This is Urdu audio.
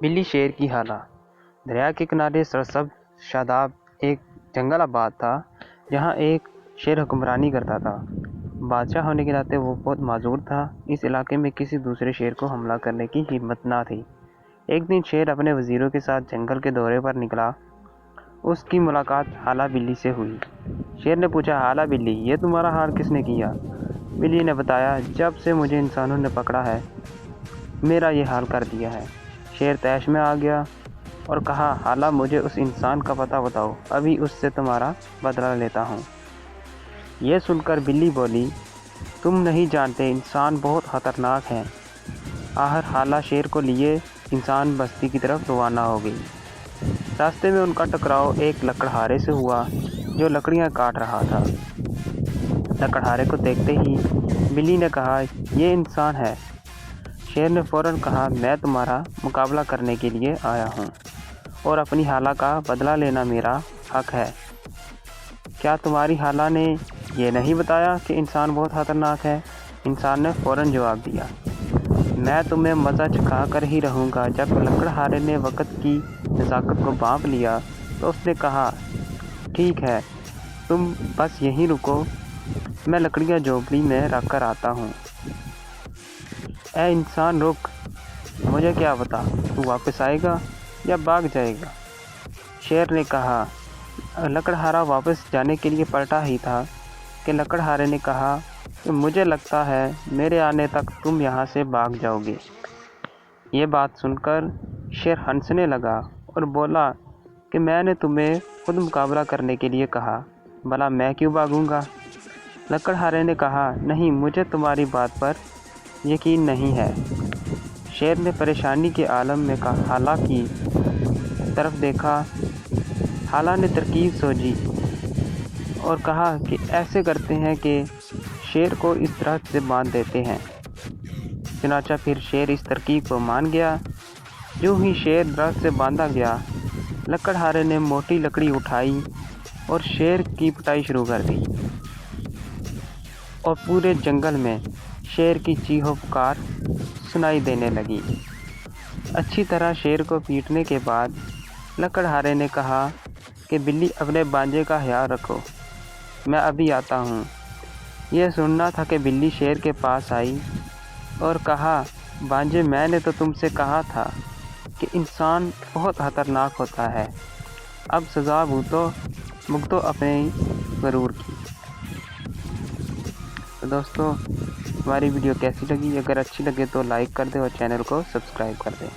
بلی شیر کی حالہ۔ دریا کے کنارے سرسبز شاداب ایک جنگل آباد تھا جہاں ایک شیر حکمرانی کرتا تھا۔ بادشاہ ہونے کے ناطے وہ بہت معذور تھا۔ اس علاقے میں کسی دوسرے شیر کو حملہ کرنے کی ہمت نہ تھی۔ ایک دن شیر اپنے وزیروں کے ساتھ جنگل کے دورے پر نکلا۔ اس کی ملاقات حالہ بلی سے ہوئی۔ شیر نے پوچھا، حالہ بلی، یہ تمہارا حال کس نے کیا؟ بلی نے بتایا، جب سے مجھے انسانوں نے پکڑا ہے میرا یہ حال کر دیا ہے۔ شیر طیش میں آ گیا اور کہا، حالہ مجھے اس انسان کا پتہ بتاؤ، ابھی اس سے تمہارا بدلہ لیتا ہوں۔ یہ سن کر بلی بولی، تم نہیں جانتے انسان بہت خطرناک ہیں۔ آخر حالہ شیر کو لیے انسان بستی کی طرف روانہ ہو گئی۔ راستے میں ان کا ٹکراؤ ایک لکڑہارے سے ہوا جو لکڑیاں کاٹ رہا تھا۔ لکڑہارے کو دیکھتے ہی بلی نے کہا، یہ انسان ہے۔ شیر نے فوراً کہا، میں تمہارا مقابلہ کرنے کے لیے آیا ہوں اور اپنی حالہ کا بدلہ لینا میرا حق ہے۔ کیا تمہاری حالہ نے یہ نہیں بتایا کہ انسان بہت خطرناک ہے؟ انسان نے فوراً جواب دیا، میں تمہیں مزہ چکھا کر ہی رہوں گا۔ جب لکڑہارے نے وقت کی نزاکت کو بھانپ لیا تو اس نے کہا، ٹھیک ہے، تم بس یہیں رکو، میں لکڑیاں جھونپڑی میں رکھ کر آتا ہوں۔ اے انسان رک، مجھے کیا پتا تو واپس آئے گا یا بھاگ جائے گا؟ شیر نے کہا۔ لکڑہارا واپس جانے کے لیے پلٹا ہی تھا کہ لکڑہارے نے کہا کہ مجھے لگتا ہے میرے آنے تک تم یہاں سے بھاگ جاؤ گے۔ یہ بات سن کر شیر ہنسنے لگا اور بولا کہ میں نے تمہیں خود مقابلہ کرنے کے لیے کہا، بھلا میں کیوں بھاگوں گا؟ لکڑہارے نے کہا، نہیں، مجھے تمہاری بات پر یقین نہیں ہے۔ شیر نے پریشانی کے عالم میں حالہ کی طرف دیکھا۔ حالہ نے ترکیب سوچی اور کہا کہ ایسے کرتے ہیں کہ شیر کو اس درخت سے باندھ دیتے ہیں۔ چنانچہ پھر شیر اس ترکیب کو مان گیا۔ جو ہی شیر درخت سے باندھا گیا، لکڑہارے نے موٹی لکڑی اٹھائی اور شیر کی پٹائی شروع کر دی، اور پورے جنگل میں شیر کی چیخو پکار سنائی دینے لگی۔ اچھی طرح شیر کو پیٹنے کے بعد لکڑہارے نے کہا کہ بلی، اپنے بانجے کا خیال رکھو، میں ابھی آتا ہوں۔ یہ سننا تھا کہ بلی شیر کے پاس آئی اور کہا، بانجے، میں نے تو تم سے کہا تھا کہ انسان بہت خطرناک ہوتا ہے، اب سزا بھگتو اپنے غرور کی۔ تو دوستو، ہماری ویڈیو کیسی لگی؟ اگر اچھی لگے تو لائک کر دیں اور چینل کو سبسکرائب کر دیں۔